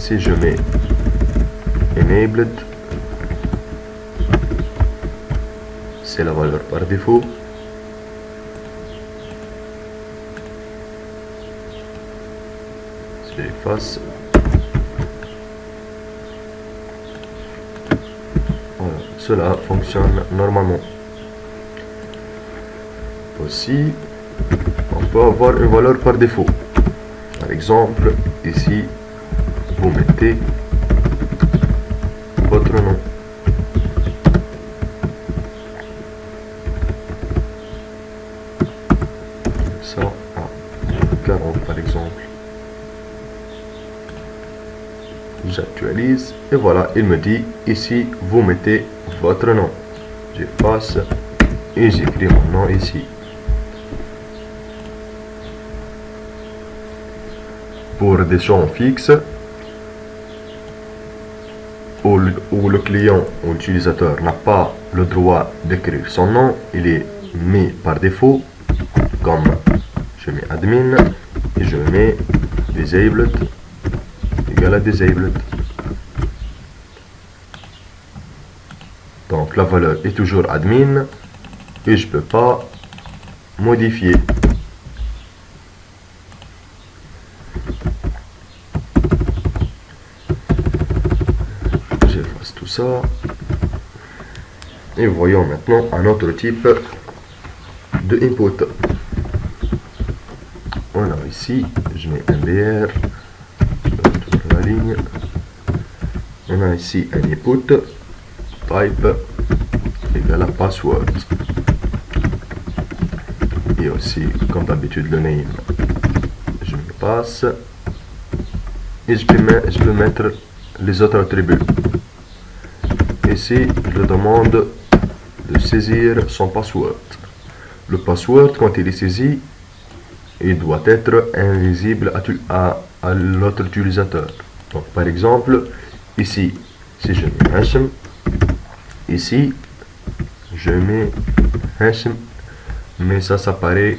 si je mets enabled, c'est la valeur par défaut. Si j'efface, voilà, cela fonctionne normalement. Aussi, on peut avoir une valeur par défaut. Par exemple, ici, vous mettez votre nom. Ça à 40 par exemple. J'actualise et voilà, il me dit ici, vous mettez votre nom. J'efface et j'écris mon nom ici. Pour des champs fixes, où le client ou l'utilisateur n'a pas le droit d'écrire son nom, il est mis par défaut, comme je mets admin et je mets disabled égale à disabled. Donc la valeur est toujours admin et je ne peux pas modifier. J'efface tout ça. Et voyons maintenant un autre type de input. Voilà, ici, je mets MBR, je tourne la ligne. On a ici un input, type égale à password. Et aussi, comme d'habitude, le name, je me passe. Et je peux mettre les autres attributs. Ici, je demande de saisir son password. Le password, quand il est saisi, il doit être invisible à l'autre utilisateur. Donc, par exemple, ici, si je mets Hashim, ici, je mets Hashim, mais ça s'apparaît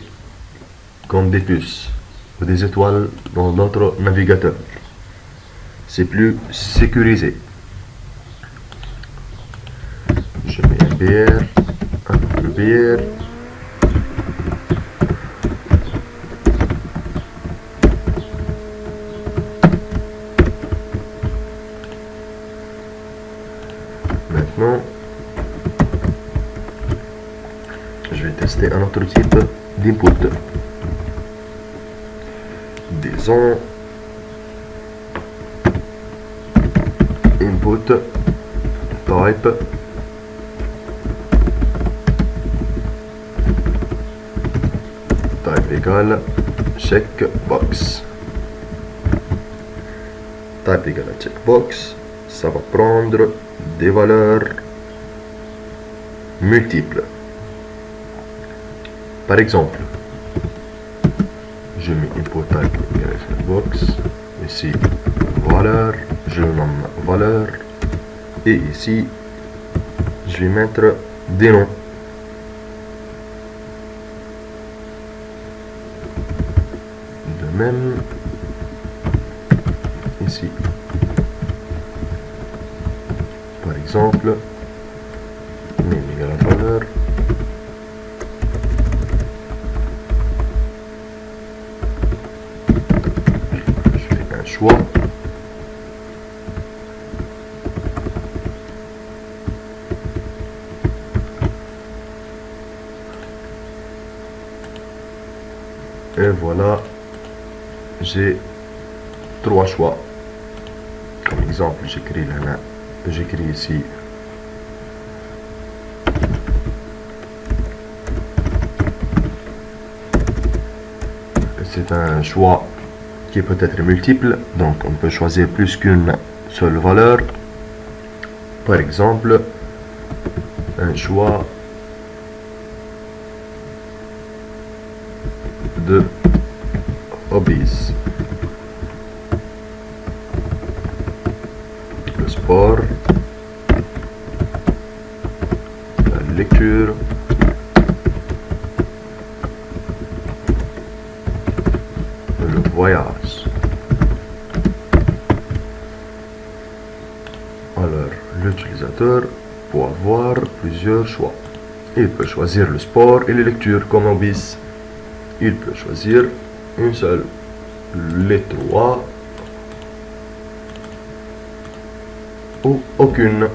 comme des puces ou des étoiles dans notre navigateur. C'est plus sécurisé. Je mets un BR, un BR. Maintenant, je vais tester un autre type d'input. Disons input type égale checkbox. Type égale à checkbox, ça va prendre des valeurs multiples. Par exemple, je mets input type égale à checkbox, ici valeur, je nomme valeur, et ici je vais mettre des noms. De même ici. Par exemple, name égale à valeur. Je fais un choix. Et voilà, j'ai 3 choix. Comme exemple, j'écris ici c'est un choix qui peut être multiple, donc on peut choisir plus qu'une seule valeur. Par exemple, un choix de hobbies, le sport, la lecture, le voyage. l'utilisateur pour avoir plusieurs choix. Il peut choisir le sport et les lectures comme hobbies. Il peut choisir une seule, les trois ou aucune.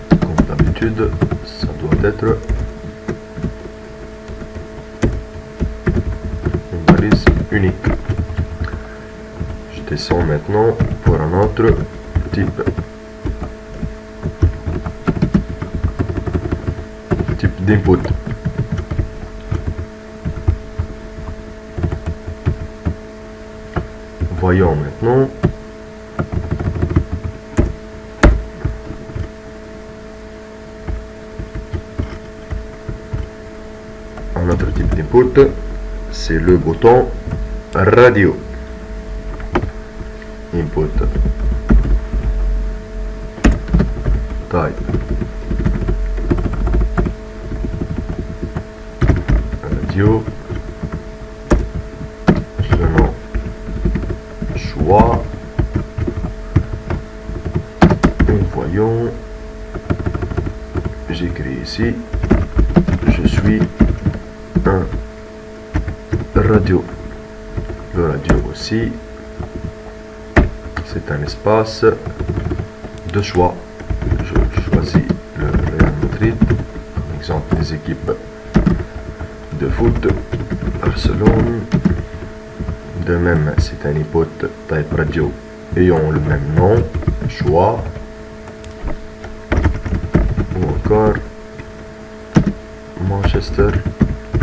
Comme d'habitude, ça doit être une balise unique. Je descends maintenant pour un autre type d'input. Voyons maintenant un autre type d'input, c'est le bouton radio. Input type radio, le nom choix, et voyons, j'écris ici, je suis un radio. Le radio aussi, c'est un espace de choix. Je choisis le Real Madrid, par exemple des équipes de foot, Barcelone. De même, c'est un input type radio ayant le même nom, choix, ou encore Manchester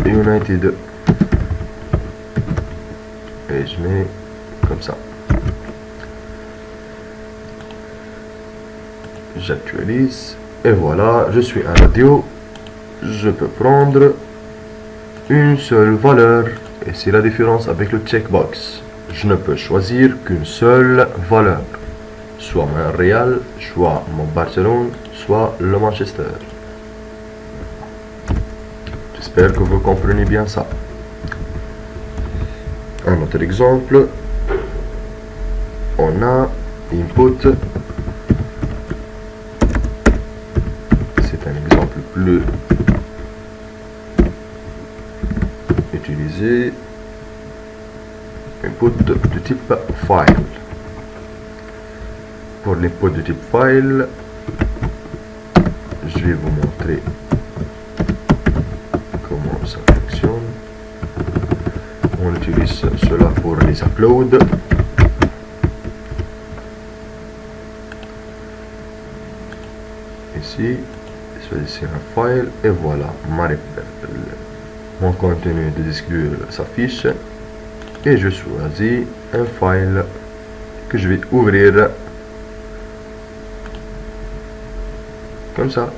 United. Et je mets comme ça. J'actualise et voilà, je suis un radio. Je peux prendre une seule valeur et c'est la différence avec le checkbox. Je ne peux choisir qu'une seule valeur, soit mon Real, soit mon Barcelone, soit le Manchester. J'espère que vous comprenez bien ça. Un autre exemple, on a input, c'est un exemple plus utilisé, input de type file. Pour l'input de type file, je vais vous montrer comment ça fonctionne. On utilise cela pour les uploads. Ici, choisissez un file et voilà, mon contenu de disque dur s'affiche et je choisis un file que je vais ouvrir comme ça.